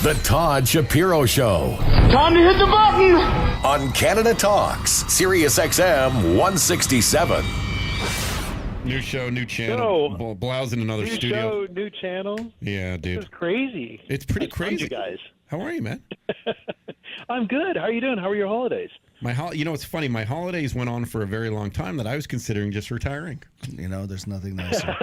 The Todd Shapiro Show. Time to hit the button! On Canada Talks, SiriusXM 167. New show, new channel. Blau's in another studio. New show, new channel. Yeah, dude. This is crazy. It's pretty crazy. You guys. How are you, man? I'm good. How are you doing? How are your holidays? It's funny. My holidays went on for a very long time that I was considering just retiring. There's nothing nicer.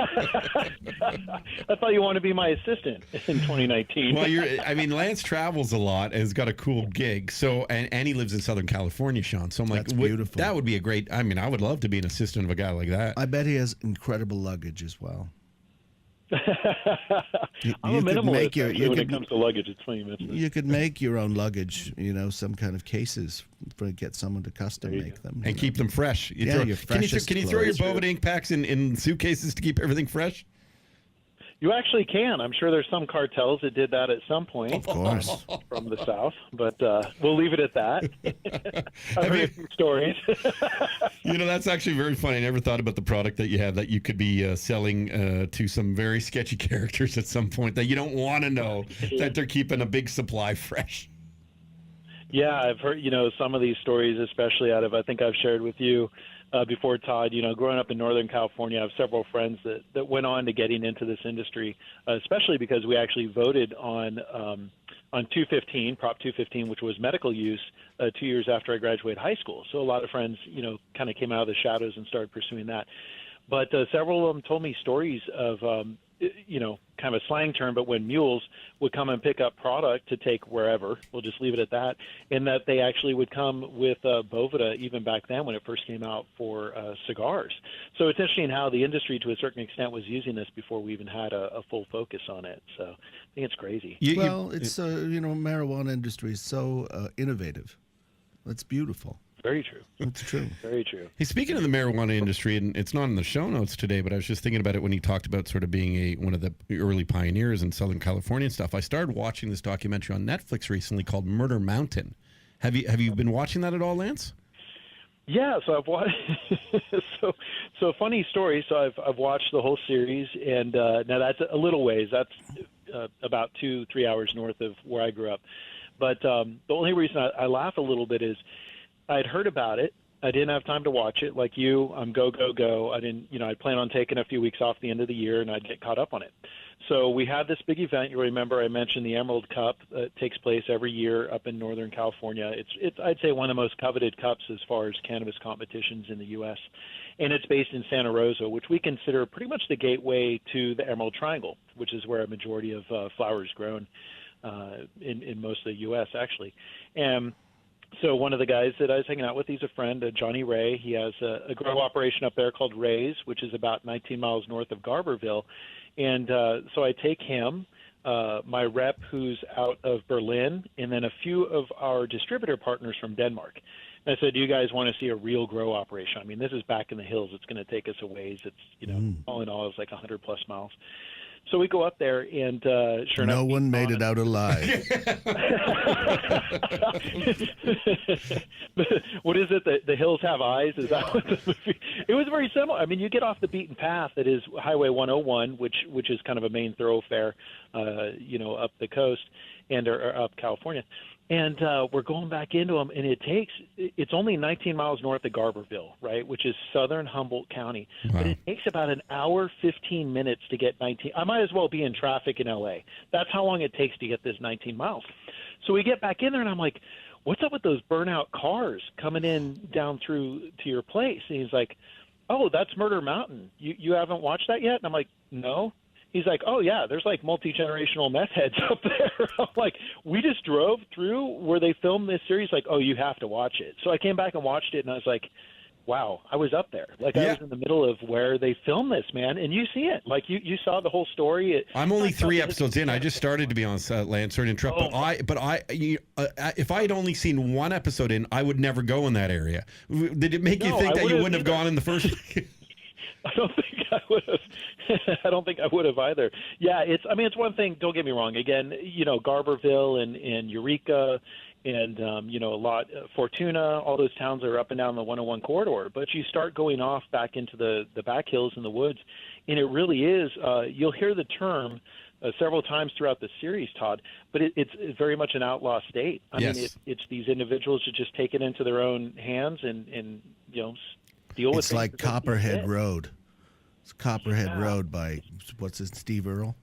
I thought you wanted to be my assistant in 2019. Well, Lance travels a lot and has got a cool gig. So, and he lives in Southern California, Sean. So I'm like, that's beautiful. That would be a great. I would love to be an assistant of a guy like that. I bet he has incredible luggage as well. I'm a minimalist when it comes to luggage. It's funny you mention this. You could make your own luggage, some kind of cases for get someone to custom make them. And keep them fresh. Your freshest Can you throw your Boveda ink packs in suitcases to keep everything fresh? You actually can. I'm sure there's some cartels that did that at some point. Of course. From the South. But we'll leave it at that. I've heard a few stories. That's actually very funny. I never thought about the product that you have that you could be selling to some very sketchy characters at some point that you don't want to know that they're keeping a big supply fresh. Yeah, I've heard, some of these stories, especially out of, I think I've shared with you before, Todd, growing up in Northern California, I have several friends that went on to getting into this industry, especially because we actually voted on 215, Prop 215, which was medical use 2 years after I graduated high school. So a lot of friends, kind of came out of the shadows and started pursuing that. But several of them told me stories of, kind of a slang term, but when mules would come and pick up product to take wherever, we'll just leave it at that, and that they actually would come with Boveda even back then when it first came out for cigars. So it's interesting how the industry to a certain extent was using this before we even had a full focus on it. So I think it's crazy. Marijuana industry is so innovative. That's beautiful. Very true. That's true. Very true. Hey, speaking of the marijuana industry, and it's not in the show notes today, but I was just thinking about it when he talked about sort of being one of the early pioneers in Southern California and stuff. I started watching this documentary on Netflix recently called Murder Mountain. Have you been watching that at all, Lance? Yeah, so I've watched. so funny story. So I've watched the whole series, and now that's a little ways. That's about 2-3 hours north of where I grew up. But the only reason I laugh a little bit is I'd heard about it. I didn't have time to watch it. Like you, I'm go. I didn't, I'd plan on taking a few weeks off the end of the year, and I'd get caught up on it. So we had this big event. You remember I mentioned the Emerald Cup. It takes place every year up in Northern California. It's I'd say one of the most coveted cups as far as cannabis competitions in the U.S., and it's based in Santa Rosa, which we consider pretty much the gateway to the Emerald Triangle, which is where a majority of flower is grown in most of the U.S., actually. And so one of the guys that I was hanging out with, he's a friend, Johnny Ray. He has a grow operation up there called Ray's, which is about 19 miles north of Garberville. And so I take him, my rep who's out of Berlin, and then a few of our distributor partners from Denmark. And I said, do you guys want to see a real grow operation? This is back in the hills. It's going to take us a ways. It's, all in all, it's like 100-plus miles. So we go up there, and sure enough, no one made it out alive. What is it? The hills have eyes? Is that what the movie? It was very similar. You get off the beaten path that is Highway 101, which is kind of a main thoroughfare, up the coast or up California. And we're going back into them, and it's only 19 miles north of Garberville, right, which is southern Humboldt County. Wow. But it takes about an hour, 15 minutes to get 19. I might as well be in traffic in L.A. That's how long it takes to get this 19 miles. So we get back in there, and I'm like, what's up with those burnout cars coming in down through to your place? And he's like, oh, that's Murder Mountain. You haven't watched that yet? And I'm like, no. He's like, oh, yeah, there's like multi-generational meth heads up there. I'm like, we just drove through where they filmed this series. Like, oh, you have to watch it. So I came back and watched it, and I was like, wow, I was up there. Like, I was in the middle of where they filmed this, man. And you see it. Like, you saw the whole story. I'm only 3 episodes in. I just started, to be honest, Lance, sorry to interrupt. If I had only seen one episode in, I would never go in that area. Did it make you think that you wouldn't have gone in the first place? I don't think I would have. I don't think I would have either. Yeah, it's one thing. Don't get me wrong. Again, Garberville and Eureka and, a lot, Fortuna, all those towns are up and down the 101 corridor. But you start going off back into the back hills in the woods, and it really is, you'll hear the term several times throughout the series, Todd. But it's very much an outlaw state. I Yes. mean, it's these individuals who just take it into their own hands and deal with It's things like that they see Copperhead fit. Road. It's Copperhead Road by Steve Earle.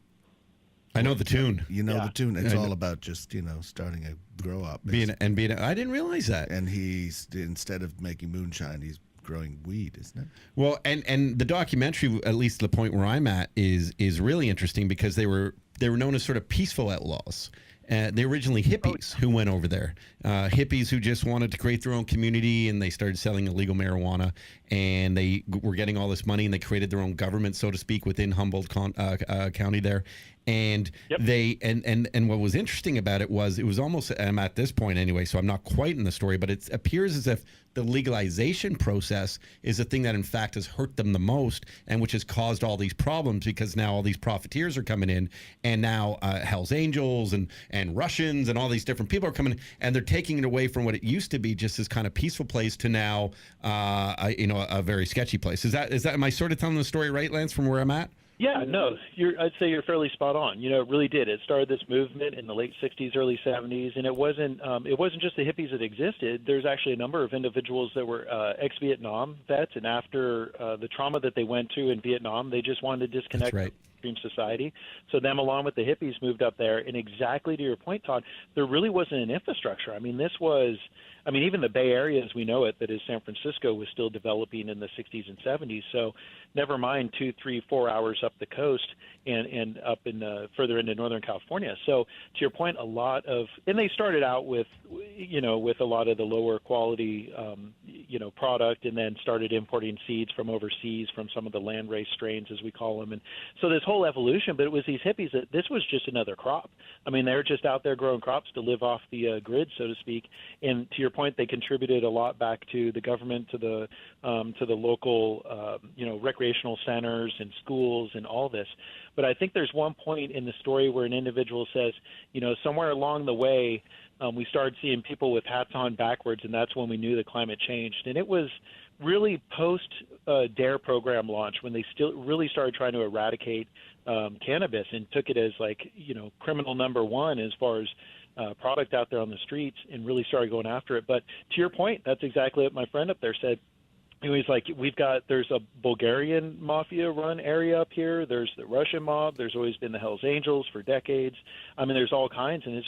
I know the tune. You know Yeah. the tune. It's I all know. about just starting a grow up. Being I didn't realize that. And he's, instead of making moonshine, he's growing weed, isn't it? Well, and the documentary, at least the point where I'm at, is really interesting because they were known as sort of peaceful outlaws. They originally hippies who went over there, hippies who just wanted to create their own community, and they started selling illegal marijuana, and they were getting all this money, and they created their own government, so to speak, within Humboldt County there. And they and what was interesting about it was almost, I'm at this point anyway, so I'm not quite in the story, but it appears as if the legalization process is the thing that in fact has hurt them the most, and which has caused all these problems, because now all these profiteers are coming in, and now Hell's Angels and Russians and all these different people are coming in, and they're taking it away from what it used to be, just this kind of peaceful place, to now a very sketchy place. Is that am I sort of telling the story right, Lance, from where I'm at? Yeah, no, I'd say you're fairly spot on. It really did. It started this movement in the late 60s, early 70s, and it wasn't just the hippies that existed. There's actually a number of individuals that were ex-Vietnam vets, and after the trauma that they went through in Vietnam, they just wanted to disconnect That's right. from society. So them, along with the hippies, moved up there. And exactly to your point, Todd, there really wasn't an infrastructure. I mean, even the Bay Area as we know it, that is San Francisco, was still developing in the 60s and 70s. So never mind 2, 3, 4 hours up the coast and up in further into Northern California. So to your point, and they started out with a lot of the lower quality, product, and then started importing seeds from overseas, from some of the land-raised strains, as we call them. And so this whole evolution, but it was these hippies that this was just another crop. I mean, they're just out there growing crops to live off the grid, so to speak. And to your point, they contributed a lot back to the government, to the local, recreational centers and schools and all this. But I think there's one point in the story where an individual says, somewhere along the way, we started seeing people with hats on backwards, and that's when we knew the climate changed. And it was really post DARE program launch, when they still really started trying to eradicate cannabis, and took it as criminal number one as far as product out there on the streets, and really started going after it. But to your point, that's exactly what my friend up there said. He's like, there's a Bulgarian mafia run area up here. There's the Russian mob. There's always been the Hells Angels for decades. I mean, there's all kinds, and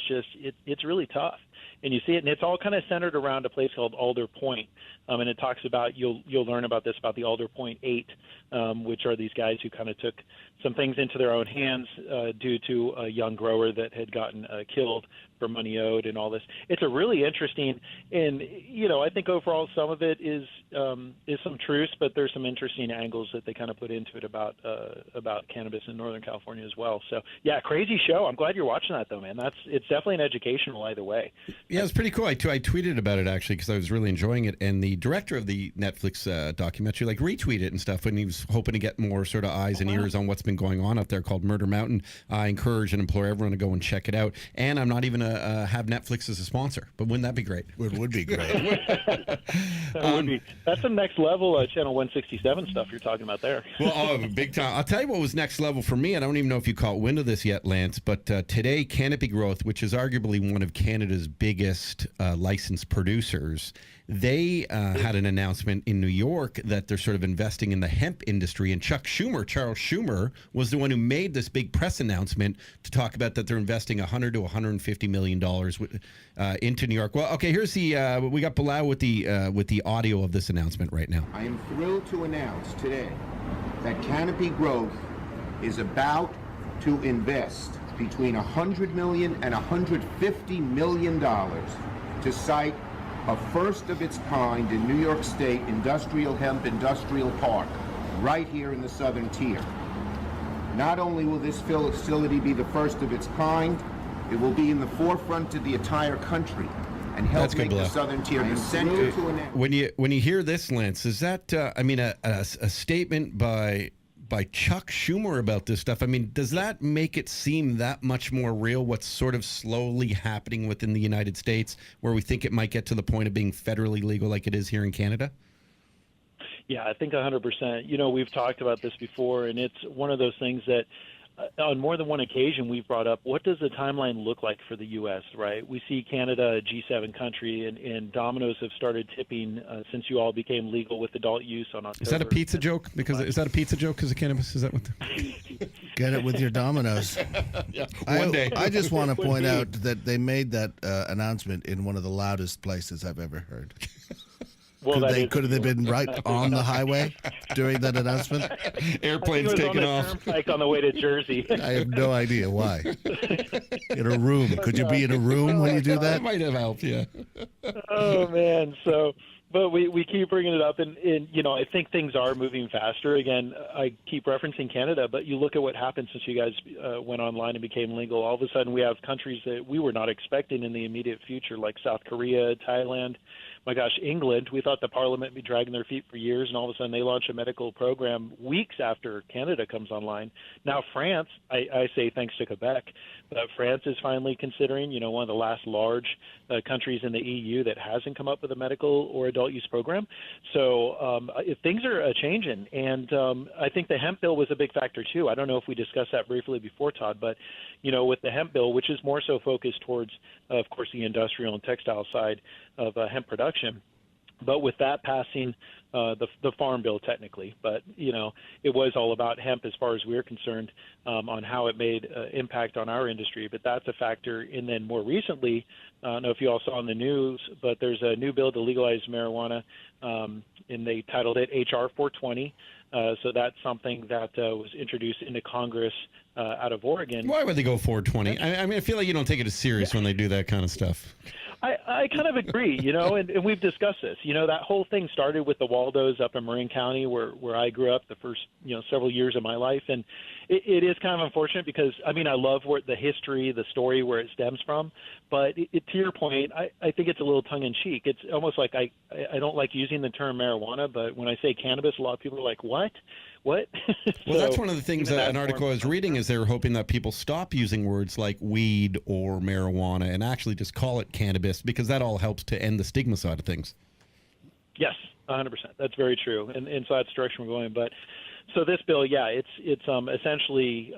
it's really tough. And you see it, and it's all kind of centered around a place called Alder Point. And it talks about, you'll learn about this, about the Alder Point 8, which are these guys who kind of took some things into their own hands due to a young grower that had gotten killed for money owed and all this. It's a really interesting, and I think overall some of it is some truth, but there's some interesting angles that they kind of put into it about cannabis in Northern California as well. So yeah, crazy show. I'm glad you're watching that though, man. It's definitely an educational either way. Yeah, it's pretty cool. I tweeted about it actually because I was really enjoying it, and the director of the Netflix documentary retweeted it and stuff, and he was hoping to get more sort of eyes and ears on what's been going on up there, called Murder Mountain. I encourage and implore everyone to go and check it out. And I'm not even have Netflix as a sponsor, but wouldn't that be great? It would be great. That's some next level Channel 167 stuff you're talking about there. Well, big time. I'll tell you what was next level for me. I don't even know if you caught wind of this yet, Lance, but today Canopy Growth, which is arguably one of Canada's biggest licensed producers, they had an announcement in New York that they're sort of investing in the hemp industry. And Charles Schumer, was the one who made this big press announcement to talk about that they're investing $100 to $150 million into New York. Well, okay, here's we got Bilal with the audio of this announcement right now. I am thrilled to announce today that Canopy Growth is about to invest between $100 million and $150 million to site a first of its kind in New York State industrial hemp industrial park right here in the southern tier. Not only will this facility be the first of its kind, it will be in the forefront of the entire country and help make the southern tier the center to an end. When you hear this, Lance, is that a statement by Chuck Schumer about this stuff? I mean, does that make it seem that much more real, what's sort of slowly happening within the United States, where we think it might get to the point of being federally legal like it is here in Canada? Yeah, I think 100%. We've talked about this before, and it's one of those things that on more than one occasion, we've brought up, what does the timeline look like for the U.S., right? We see Canada, a G7 country, and dominoes have started tipping since you all became legal with adult use on October. Is that a pizza joke? Is that a pizza joke because of cannabis? Is that what? Get it with your dominoes. Yeah. One day. I just want to point out that they made that announcement in one of the loudest places I've ever heard. Well, Could they been right on the highway during that announcement? Airplanes it was taking on the off. turnpike on the way to Jersey. I have no idea why. In a room. Could you be in a room when you do That that? might have helped, yeah. Oh, man. But we keep bringing it up, and I think things are moving faster. Again, I keep referencing Canada, but you look at what happened since you guys went online and became legal. All of a sudden, we have countries that we were not expecting in the immediate future, like South Korea, Thailand. My gosh, England, we thought the parliament would be dragging their feet for years, and all of a sudden they launch a medical program weeks after Canada comes online. Now France, I say thanks to Quebec, but France is finally considering, one of the last large countries in the EU that hasn't come up with a medical or adult use program. So things are changing, and I think the hemp bill was a big factor too. I don't know if we discussed that briefly before, Todd, but with the hemp bill, which is more so focused towards, of course, the industrial and textile side of hemp production. But with that passing, the farm bill technically, but it was all about hemp as far as we're concerned, on how it made impact on our industry. But that's a factor. And then more recently, I don't know if you all saw in the news, but there's a new bill to legalize marijuana, and they titled it HR 420. So that's something that was introduced into Congress out of Oregon. Why would they go 420? I mean, I feel like you don't take it as serious when they do that kind of stuff. I kind of agree, and we've discussed this. That whole thing started with the Waldos up in Marin County, where I grew up the first, several years of my life. And it is kind of unfortunate because, I love the history, the story, where it stems from. But to your point, I think it's a little tongue-in-cheek. It's almost like I don't like using the term marijuana, but when I say cannabis, a lot of people are like, what? What? Well, that's one of the things that an article I was reading is they were hoping that people stop using words like weed or marijuana and actually just call it cannabis because that all helps to end the stigma side of things. Yes, 100%. That's very true. And so that's the direction we're going. But so this bill, it's essentially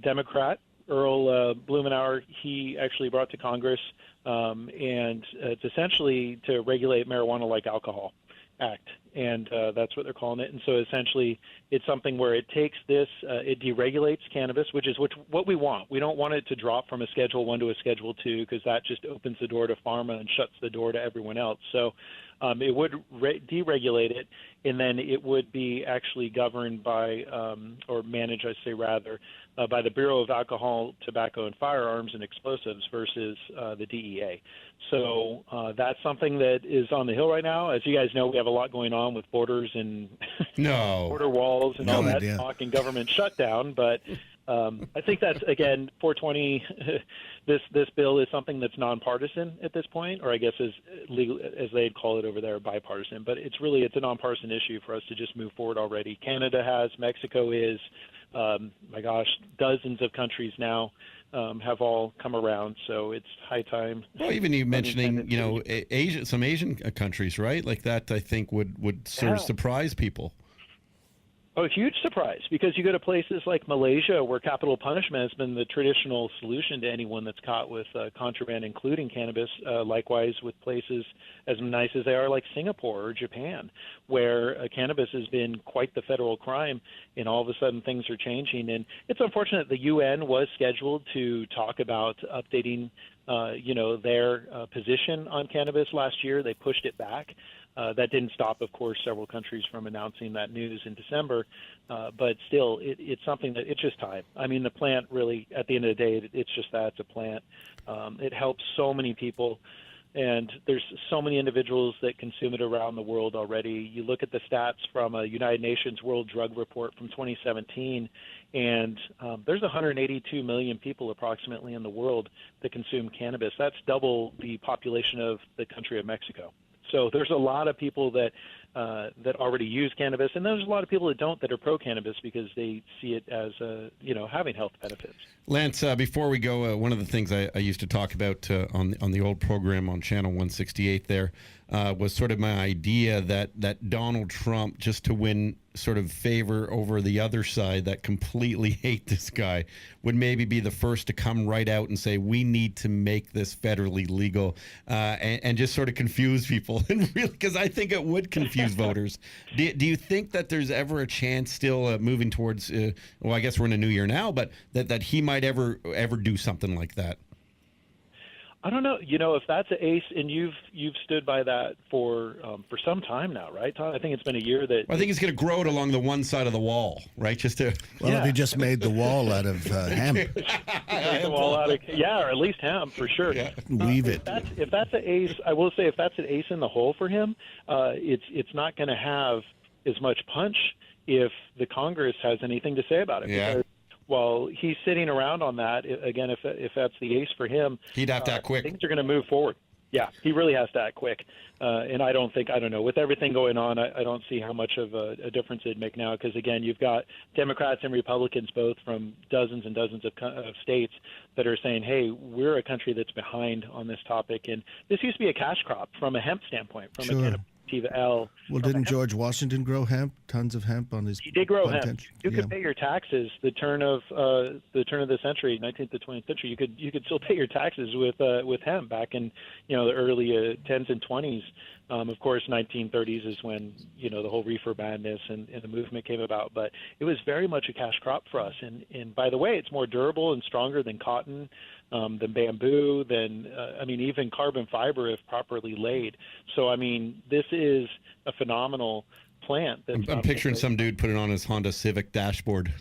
Democrat Earl Blumenauer, he actually brought to Congress, and it's essentially to regulate marijuana like alcohol act, and that's what they're calling it. And so essentially it's something where it takes this, it deregulates cannabis, which is what we want. We don't want it to drop from a Schedule 1 to a Schedule 2 because that just opens the door to pharma and shuts the door to everyone else. So it would deregulate it, and then it would be actually governed by, or managed, I say rather, by the Bureau of Alcohol, Tobacco, and Firearms and Explosives versus the DEA. So that's something that is on the Hill right now. As you guys know, we have a lot going on with borders and border walls and all that talk and government shutdown. But I think that's, again, 420, this bill is something that's nonpartisan at this point, or I guess as legal, as they'd call it over there, bipartisan. But it's a nonpartisan issue for us to just move forward already. Canada has, Mexico is, my gosh, dozens of countries now have all come around, so it's high time. Well, even you mentioning, Asia, some Asian countries, right? Like that, I think would sort of surprise people. Oh, huge surprise, because you go to places like Malaysia where capital punishment has been the traditional solution to anyone that's caught with contraband, including cannabis. Likewise with places as nice as they are like Singapore or Japan, where cannabis has been quite the federal crime, and all of a sudden things are changing. And it's unfortunate the UN was scheduled to talk about updating their position on cannabis last year. They pushed it back. That didn't stop, of course, several countries from announcing that news in December. But still, it's something that it's just time. I mean, the plant really, at the end of the day, it's just that. It's a plant. It helps so many people. And there's so many individuals that consume it around the world already. You look at the stats from a United Nations World Drug Report from 2017, and there's 182 million people approximately in the world that consume cannabis. That's double the population of the country of Mexico. So there's a lot of people that that already use cannabis, and there's a lot of people that don't, that are pro-cannabis because they see it as having health benefits. Lance, before we go, one of the things I used to talk about on the old program on Channel 168 there was sort of my idea that Donald Trump, just to win sort of favor over the other side that completely hate this guy, would maybe be the first to come right out and say, we need to make this federally legal, and just sort of confuse people. And really, because I think it would confuse voters. Do you think that there's ever a chance still moving towards, well, I guess we're in a new year now, but that he might ever do something like that? I don't know. If that's an ace, and you've stood by that for some time now, right, Todd? I think it's been a year that. Well, I think he's going to grow it along the one side of the wall, right? Just to. Well, if he just made the wall out of hemp, Make the wall out of, or at least hemp for sure. Yeah. weave it. If that's an ace, I will say if that's an ace in the hole for him, it's not going to have as much punch if the Congress has anything to say about it. Yeah. Because while he's sitting around on that, again, if that's the ace for him, He'd have to act quick. Things are going to move forward. Yeah, he really has to act quick. And I don't know, with everything going on, I don't see how much of a difference it'd make now because, again, you've got Democrats and Republicans both from dozens and dozens of states that are saying, hey, we're a country that's behind on this topic. And this used to be a cash crop from a hemp standpoint, from a Canada L. Well, didn't George Washington grow hemp? Tons of hemp on his. He did grow hemp. plantation? You could pay your taxes. The turn of the century, 19th to 20th century. You could still pay your taxes with hemp back in the early 10s and 20s. Of course, 1930s is when the whole reefer madness and the movement came about. But it was very much a cash crop for us. And by the way, it's more durable and stronger than cotton, than bamboo, than even carbon fiber if properly laid. So this is a phenomenal plant. I'm picturing some dude put it on his Honda Civic dashboard.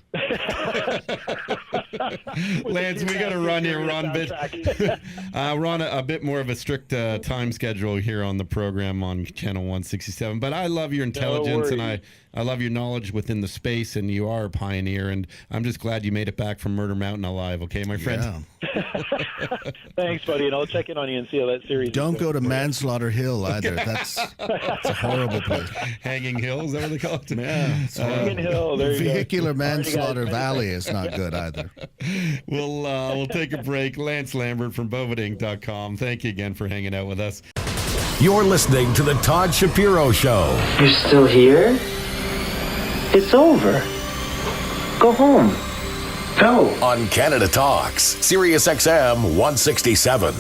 Lance, we got to run here. We're on a bit more of a strict time schedule here on the program on Channel 167. But I love your intelligence and I love your knowledge within the space, and you are a pioneer. And I'm just glad you made it back from Murder Mountain alive. Okay, my friend. Yeah. Thanks, buddy. And I'll check in on you and see how that series. Don't go to Manslaughter Hill either. That's a horrible place. Hanging Hill, is that what they call it? Yeah. Hanging Hill. There you go. Vehicular Manslaughter Valley is not good either. We'll take a break. Lance Lambert from bovedainc.com. Thank you again for hanging out with us. You're listening to The Todd Shapiro Show. You're still here? It's over. Go home. Go. On Canada Talks, SiriusXM 167.